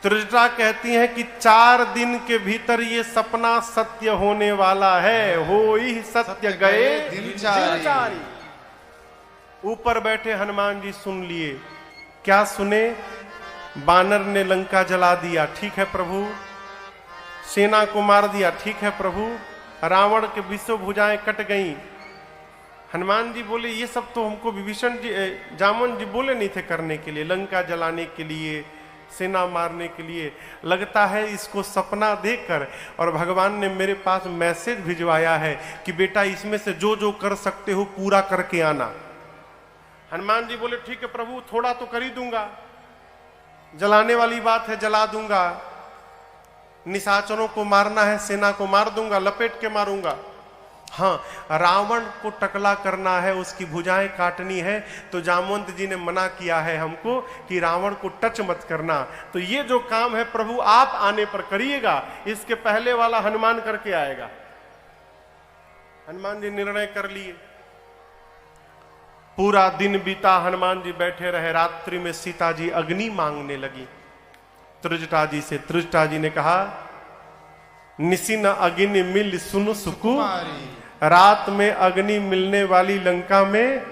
त्रिजटा कहती हैं कि 4 दिन के भीतर ये सपना सत्य होने वाला है। हो ही सत्य गए दिनचारी। ऊपर बैठे हनुमान जी सुन लिए। क्या सुने? बानर ने लंका जला दिया, ठीक है प्रभु। सेना को मार दिया, ठीक है प्रभु। रावण के 20 भुजाएं कट गईं। हनुमान जी बोले, ये सब तो हमको विभीषण जी, जामन जी बोले नहीं थे करने के लिए, लंका जलाने के लिए, सेना मारने के लिए। लगता है इसको सपना देखकर और भगवान ने मेरे पास मैसेज भिजवाया है कि बेटा इसमें से जो जो कर सकते हो पूरा करके आना। हनुमान जी बोले, ठीक है प्रभु, थोड़ा तो कर ही दूंगा, जलाने वाली बात है जला दूंगा, निशाचरों को मारना है सेना को मार दूंगा, लपेट के मारूंगा। हाँ, रावण को टकला करना है, उसकी भुजाएं काटनी है, तो जामवंत जी ने मना किया है हमको कि रावण को टच मत करना। तो ये जो काम है प्रभु आप आने पर करिएगा, इसके पहले वाला हनुमान करके आएगा। हनुमान जी निर्णय कर लिए। पूरा दिन बीता, हनुमान जी बैठे रहे। रात्रि में सीता जी अग्नि मांगने लगी त्रिजटा जी से। त्रिजटा जी ने कहा, निसिन अग्नि मिल सुन सुकु, रात में अग्नि मिलने वाली लंका में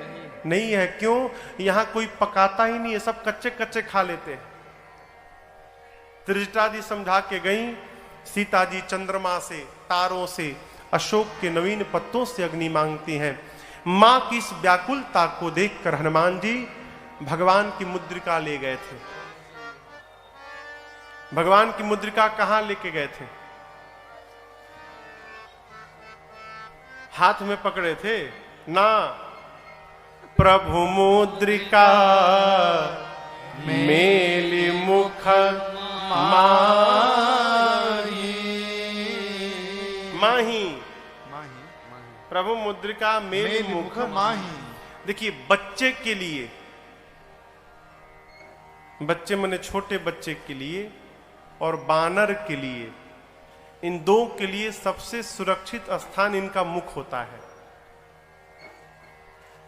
नहीं है। क्यों? यहां कोई पकाता ही नहीं है, सब कच्चे कच्चे खा लेते हैं। त्रिजटा जी समझा के गई। सीता जी चंद्रमा से, तारों से, अशोक के नवीन पत्तों से अग्नि मांगती हैं। मां की इस व्याकुलता को देखकर हनुमान जी भगवान की मुद्रिका ले गए थे। भगवान की मुद्रिका कहां लेके गए थे? हाथ में पकड़े थे ना। प्रभु मुद्रिका मेली मुख माही। प्रभु मुद्रिका मेली मुख माही। देखिए, बच्चे के लिए, बच्चे माने छोटे बच्चे के लिए और बानर के लिए, इन दो के लिए सबसे सुरक्षित स्थान इनका मुख होता है।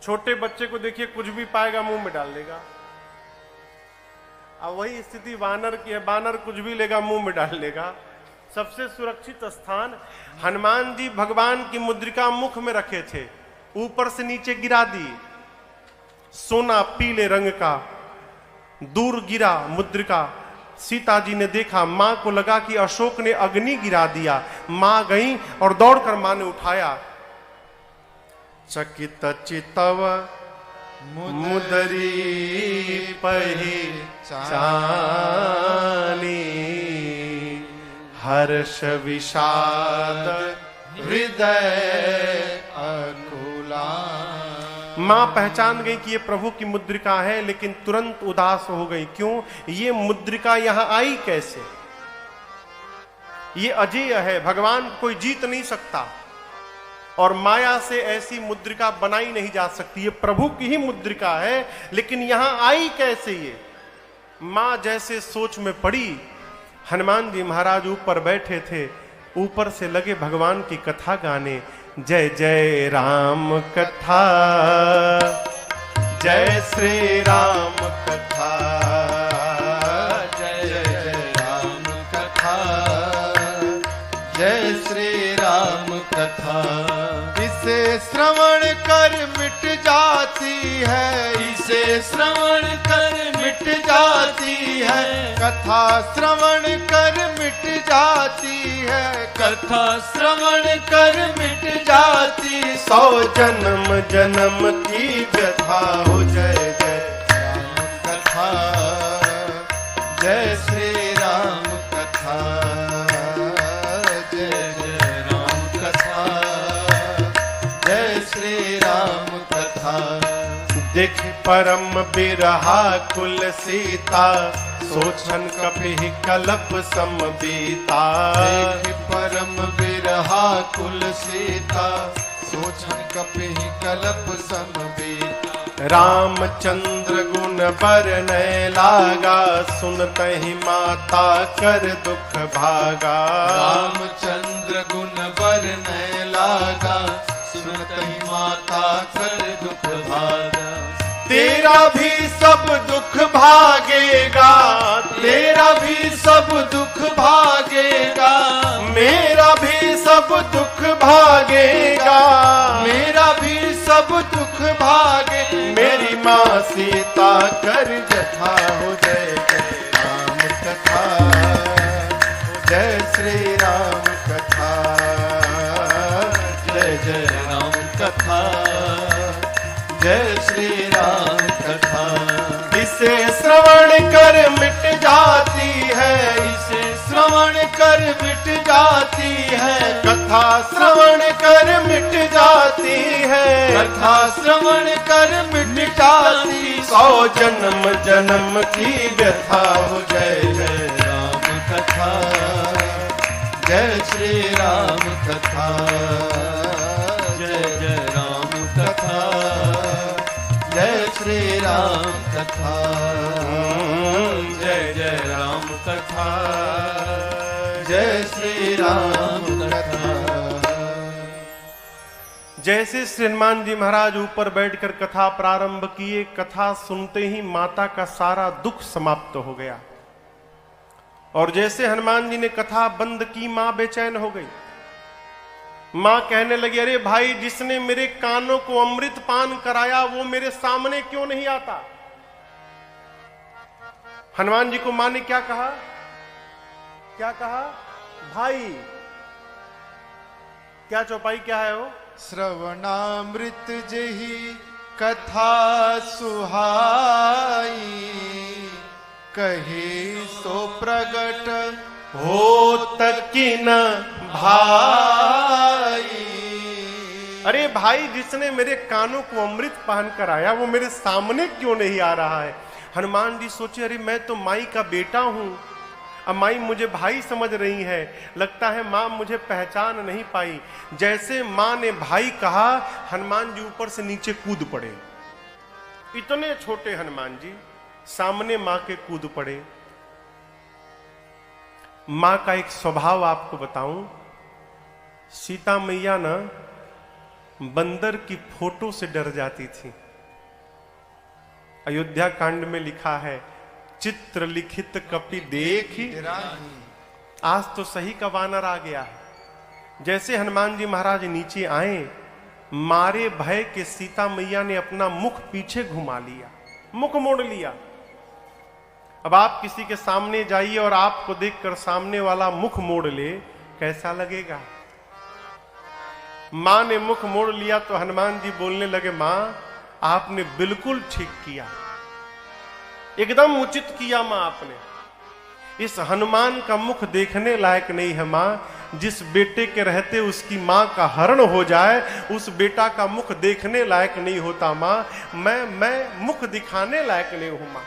छोटे बच्चे को देखिए, कुछ भी पाएगा मुंह में डाल देगा। अब वही स्थिति बानर की है, बानर कुछ भी लेगा मुंह में डाल लेगा। सबसे सुरक्षित स्थान हनुमान जी भगवान की मुद्रिका मुख में रखे थे, ऊपर से नीचे गिरा दी। सोना पीले रंग का दूर गिरा मुद्रिका। सीता जी ने देखा, मां को लगा कि अशोक ने अग्नि गिरा दिया। मां गई और दौड़कर मां ने उठाया। चकित चितव मुदरी पहचानी, हर्ष विषाद हृदय अकुला। मां पहचान गई कि ये प्रभु की मुद्रिका है, लेकिन तुरंत उदास हो गई। क्यों? ये मुद्रिका यहां आई कैसे? ये अजेय है, भगवान कोई जीत नहीं सकता और माया से ऐसी मुद्रिका बनाई नहीं जा सकती। ये प्रभु की ही मुद्रिका है, लेकिन यहां आई कैसे ये? मां जैसे सोच में पड़ी। हनुमान जी महाराज ऊपर बैठे थे, ऊपर से लगे भगवान की कथा गाने। जय जय राम कथा, जय श्री राम कथा, जय जय राम कथा, जय श्री राम कथा। इसे श्रवण कर मिट जाती है, इसे श्रवण कर मिट जाती है, कथा श्रवण कर मिट जाती है, कथा श्रवण कर मिट जाती। 100 जन्म जन्म की व्यथा हो। जय जय राम कथा, जय श्री राम कथा, जय जय राम कथा, जय श्री राम कथा। देख परम बिरहा कुल सीता, सोचन कपि कलप सम बीता। देख परम बिरहा कुल सीता, सोचन कपि कलप सम बीता। रामचंद्र गुण बरनय लागा, सुनतहि माता कर दुख भागा। रामचंद्र गुण बरनय लागा, सुनतहि माता कर दुख भागा। तेरा भी सब दुख भागेगा, तेरा भी सब दुख भागेगा, मेरा भी सब दुख भागेगा, मेरा भी सब दुख भागे। मेरी माँ सीता कर कथा हो। जय जय राम कथा, जय श्री राम कथा, जय जय राम कथा, जय श्री राम कथा। इसे श्रवण कर मिट जाती है, इसे श्रवण कर मिट जाती है, कथा श्रवण कर मिट जाती है, कथा श्रवण कर मिट जाती। 100 जन्म जन्म की व्यथा हो। जय जय राम कथा, जय श्री राम कथा, जय जय राम कथा, जय श्री राम कथा, जय जय राम कथा, जय श्री राम कथा। जैसे श्री हनुमान जी महाराज ऊपर बैठकर कथा प्रारंभ किए, कथा सुनते ही माता का सारा दुख समाप्त हो गया। और जैसे हनुमान जी ने कथा बंद की, मां बेचैन हो गई। मां कहने लगी, अरे भाई, जिसने मेरे कानों को अमृत पान कराया वो मेरे सामने क्यों नहीं आता? हनुमान जी को मां ने क्या कहा? क्या कहा? भाई। क्या चौपाई क्या है वो? श्रवणामृत जही कथा सुहाई, कहे सो प्रगट हो तकिन भाई। अरे भाई, जिसने मेरे कानों को अमृत पान कराया वो मेरे सामने क्यों नहीं आ रहा है? हनुमान जी सोचे, अरे मैं तो माई का बेटा हूं, अब माई मुझे भाई समझ रही है, लगता है मां मुझे पहचान नहीं पाई। जैसे मां ने भाई कहा, हनुमान जी ऊपर से नीचे कूद पड़े। इतने छोटे हनुमान जी सामने मां के कूद पड़े। मां का एक स्वभाव आपको बताऊं, सीता मैया ना बंदर की फोटो से डर जाती थी। अयोध्या कांड में लिखा है, चित्र लिखित कपि देखी। आज तो सही का वानर आ गया है। जैसे हनुमान जी महाराज नीचे आए, मारे भय के सीता मैया ने अपना मुख पीछे घुमा लिया, मुख मोड़ लिया। अब आप किसी के सामने जाइए और आपको देखकर सामने वाला मुख मोड़ ले, कैसा लगेगा? मां ने मुख मोड़ लिया तो हनुमान जी बोलने लगे, मां आपने बिल्कुल ठीक किया, एकदम उचित किया मां आपने। इस हनुमान का मुख देखने लायक नहीं है मां। जिस बेटे के रहते उसकी मां का हरण हो जाए, उस बेटा का मुख देखने लायक नहीं होता मां। मैं मुख दिखाने लायक नहीं हूं मां।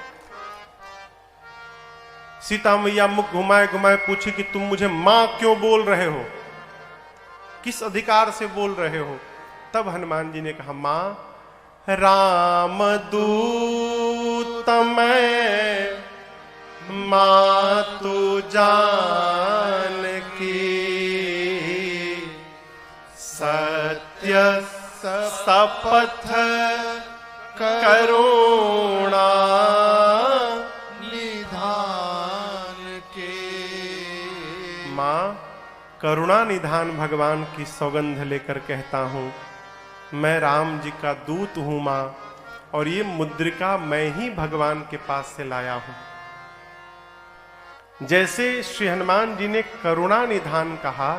सीता मैया मुख घुमाए घुमाए पूछी कि तुम मुझे मां क्यों बोल रहे हो, किस अधिकार से बोल रहे हो? तब हनुमान जी ने कहा, मां राम दूत मैं, मां तू जान की, सत्य शपथ करुणा निधान के। मां करुणा निधान भगवान की सौगंध लेकर कहता हूं, मैं राम जी का दूत हूं मां, और ये मुद्रिका मैं ही भगवान के पास से लाया हूं। जैसे श्री हनुमान जी ने करुणा निधान कहा,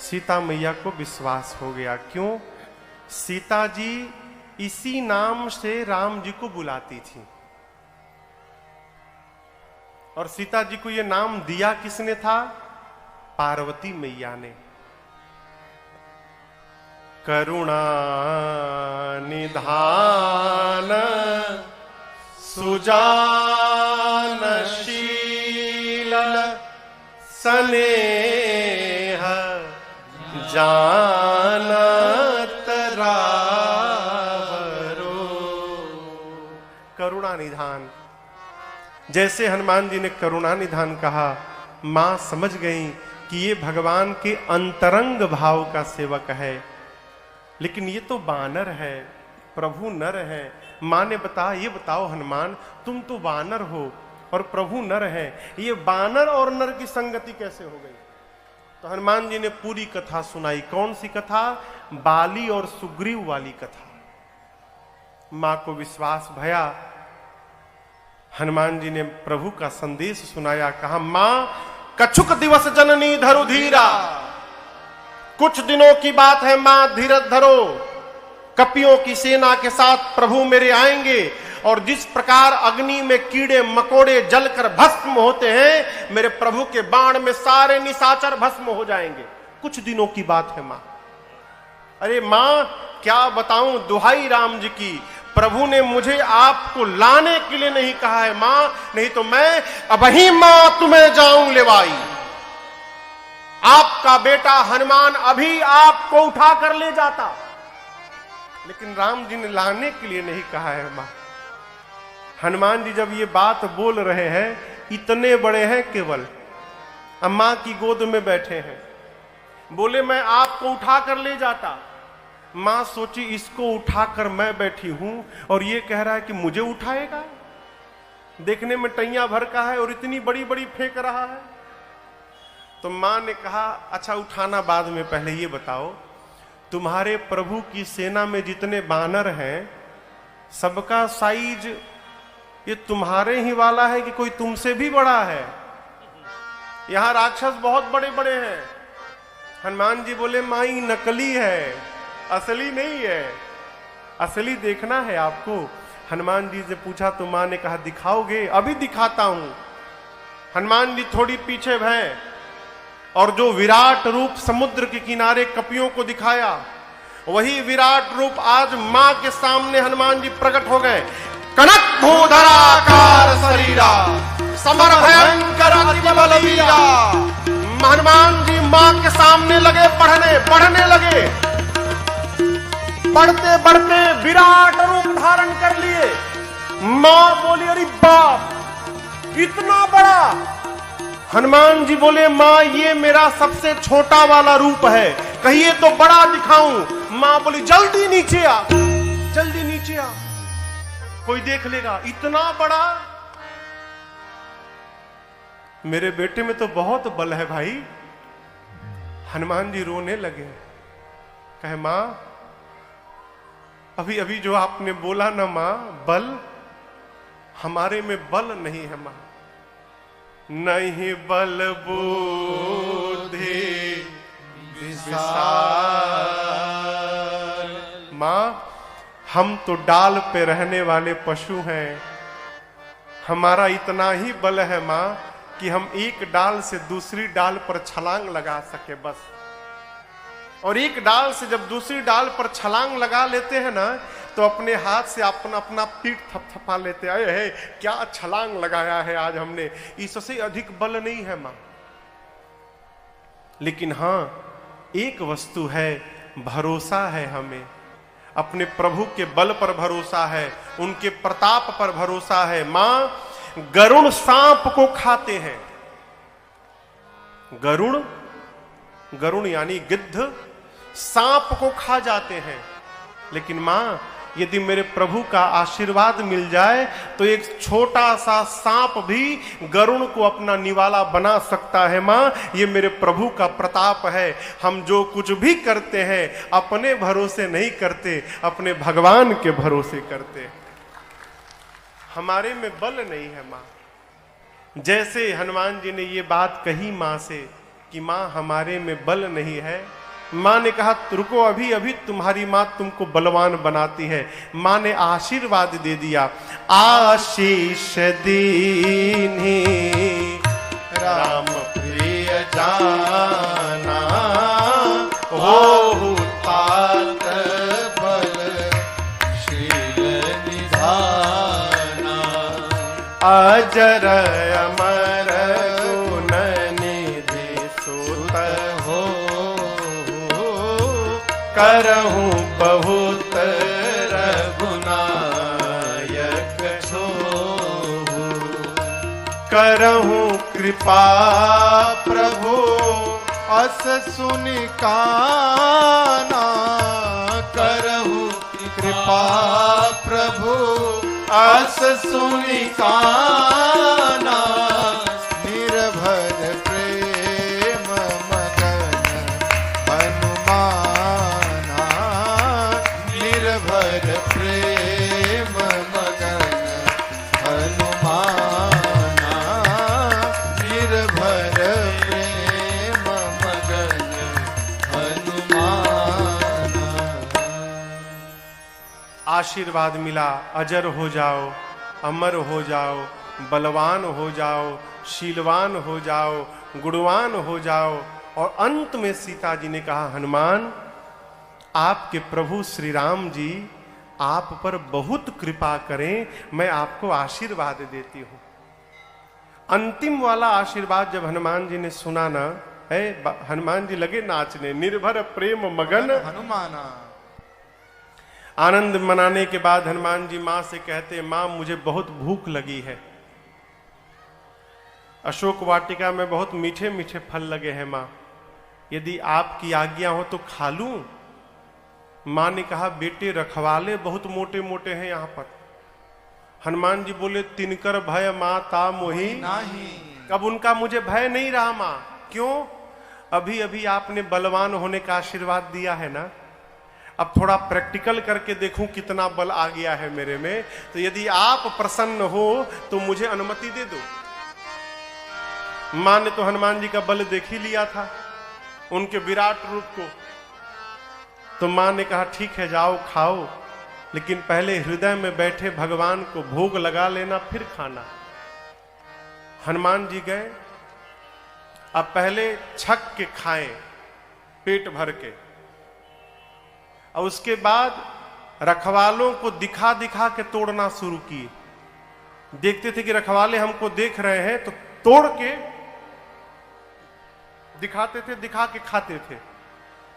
सीता मैया को विश्वास हो गया। क्यों? सीता जी इसी नाम से राम जी को बुलाती थी। और सीता जी को यह नाम दिया किसने था? पार्वती मैया ने। करुणा निधान सुजानशील स्नेह जानत रावरो। करुणा निधान। जैसे हनुमान जी ने करुणा निधान कहा, मां समझ गई कि ये भगवान के अंतरंग भाव का सेवक है। लेकिन ये तो वानर है, प्रभु नर है। मां ने ये बताओ हनुमान, तुम तो वानर हो और प्रभु नर है, ये वानर और नर की संगति कैसे हो गई? तो हनुमान जी ने पूरी कथा सुनाई। कौन सी कथा? बाली और सुग्रीव वाली कथा। मां को विश्वास भया। हनुमान जी ने प्रभु का संदेश सुनाया। कहा, मां कछुक दिवस जननी धरु धीरा, कुछ दिनों की बात है मां, धीरज धरो। कपियों की सेना के साथ प्रभु मेरे आएंगे, और जिस प्रकार अग्नि में कीड़े मकोड़े जलकर भस्म होते हैं, मेरे प्रभु के बाण में सारे निशाचर भस्म हो जाएंगे। कुछ दिनों की बात है मां। अरे मां, क्या बताऊं दुहाई राम जी की, प्रभु ने मुझे आपको लाने के लिए नहीं कहा है मां, नहीं तो मैं अबही मां तुम्हें जाऊं लेवाई। आपका बेटा हनुमान अभी आपको उठा कर ले जाता, लेकिन राम जी ने लाने के लिए नहीं कहा है मां। हनुमान जी जब ये बात बोल रहे हैं, इतने बड़े हैं केवल, अम्मा की गोद में बैठे हैं, बोले मैं आपको उठा कर ले जाता। मां सोची इसको उठाकर मैं बैठी हूं और ये कह रहा है कि मुझे उठाएगा। देखने में टैया भर का है और इतनी बड़ी बड़ी फेंक रहा है। तो मां ने कहा, अच्छा उठाना बाद में, पहले ये बताओ तुम्हारे प्रभु की सेना में जितने बानर हैं, सबका साइज ये तुम्हारे ही वाला है कि कोई तुमसे भी बड़ा है? यहां राक्षस बहुत बड़े बड़े हैं, हनुमान जी बोले मां ये नकली है, असली नहीं है, असली देखना है आपको। हनुमान जी से पूछा तो मां ने कहा दिखाओगे? अभी दिखाता हूं। हनुमान जी थोड़ी पीछे भय और जो विराट रूप समुद्र के किनारे कपियों को दिखाया, वही विराट रूप आज मां के सामने हनुमान जी प्रकट हो गए। कनक भूधराकार शरीरा समर भयंकर अति बलवीरा। हनुमान जी मां के सामने लगे बढ़ने लगे, बढ़ते बढ़ते विराट रूप धारण कर लिए। मां बोली अरे बाप इतना बड़ा। हनुमान जी बोले मां ये मेरा सबसे छोटा वाला रूप है, कहिए तो बड़ा दिखाऊं। मां बोली जल्दी नीचे आ, जल्दी नीचे आ, कोई देख लेगा। इतना बड़ा? मेरे बेटे में तो बहुत बल है भाई। हनुमान जी रोने लगे, कहे मां अभी अभी जो आपने बोला ना मां बल, हमारे में बल नहीं है मां। नहीं बल बुद्धि विशाल। मां हम तो डाल पे रहने वाले पशु हैं, हमारा इतना ही बल है मां कि हम एक डाल से दूसरी डाल पर छलांग लगा सके बस। और एक डाल से जब दूसरी डाल पर छलांग लगा लेते हैं ना, तो अपने हाथ से अपना अपना पीठ थपथपा लेते हैं, है क्या छलांग लगाया है आज हमने, इससे अधिक बल नहीं है मां। लेकिन हां एक वस्तु है, भरोसा है हमें, अपने प्रभु के बल पर भरोसा है, उनके प्रताप पर भरोसा है। मां गरुड़ सांप को खाते हैं, गरुड़ यानी गिद्ध सांप को खा जाते हैं। लेकिन मां यदि मेरे प्रभु का आशीर्वाद मिल जाए तो एक छोटा सा सांप भी गरुड़ को अपना निवाला बना सकता है। मां ये मेरे प्रभु का प्रताप है। हम जो कुछ भी करते हैं अपने भरोसे नहीं करते, अपने भगवान के भरोसे करते। हमारे में बल नहीं है मां। जैसे हनुमान जी ने ये बात कही मां से कि मां हमारे में बल नहीं है, मां ने कहा रुको अभी अभी तुम्हारी मां तुमको बलवान बनाती है। मां ने आशीर्वाद दे दिया, आशीष दीन्ही राम प्रिय जाना, हो तात बल शील निधाना, अजर अमर गुण निधि सुत हो, करहूं बहुत रघुनायक छोहु, करहूं कृपा प्रभु अस सुनि काना, करहूं कृपा प्रभु अस सुनि काना, निर्भर प्रेम मगन हनुमाना, निर्भर प्रेम मगन हनुमाना, निर्भर प्रेम मगन हनुमाना। आशीर्वाद मिला, अजर हो जाओ, अमर हो जाओ, बलवान हो जाओ, शीलवान हो जाओ, गुणवान हो जाओ। और अंत में सीता जी ने कहा हनुमान आपके प्रभु श्री राम जी आप पर बहुत कृपा करें, मैं आपको आशीर्वाद देती हूं। अंतिम वाला आशीर्वाद जब हनुमान जी ने सुना ना, है हनुमान जी लगे नाचने, निर्भर प्रेम मगन हनुमाना। आनंद मनाने के बाद हनुमान जी मां से कहते मां मुझे बहुत भूख लगी है, अशोक वाटिका में बहुत मीठे मीठे फल लगे हैं मां, यदि आपकी आज्ञा हो तो खा लूं। मां ने कहा बेटे रखवाले बहुत मोटे मोटे हैं यहां पर। हनुमान जी बोले तिनकर भय माता मोही नहीं। अब उनका मुझे भय नहीं रहा मां। क्यों? अभी अभी आपने बलवान होने का आशीर्वाद दिया है ना, अब थोड़ा प्रैक्टिकल करके देखूं कितना बल आ गया है मेरे में, तो यदि आप प्रसन्न हो तो मुझे अनुमति दे दो। मां ने तो हनुमान जी का बल देख ही लिया था, उनके विराट रूप को। तो मां ने कहा ठीक है जाओ खाओ, लेकिन पहले हृदय में बैठे भगवान को भोग लगा लेना, फिर खाना। हनुमान जी गए, अब पहले छक के खाएं पेट भर के, और उसके बाद रखवालों को दिखा दिखा के तोड़ना शुरू किए। देखते थे कि रखवाले हमको देख रहे हैं तो तोड़ के दिखाते थे, दिखा के खाते थे।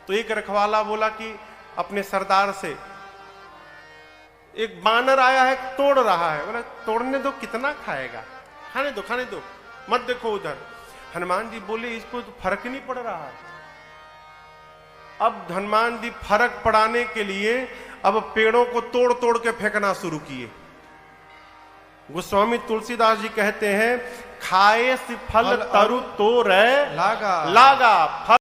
तो एक रखवाला बोला कि अपने सरदार से, एक बानर आया है तोड़ रहा है, बोला तोड़ने दो, कितना खाएगा, खाने दो खाने दो, मत देखो उधर। हनुमान जी बोले इसको तो फर्क नहीं पड़ रहा है। अब हनुमान जी फर्क पड़ाने के लिए अब पेड़ों को तोड़ तोड़ के फेंकना शुरू किए। गोस्वामी तुलसीदास जी कहते हैं, खाए से फल तरु तो रे लागा लागा फल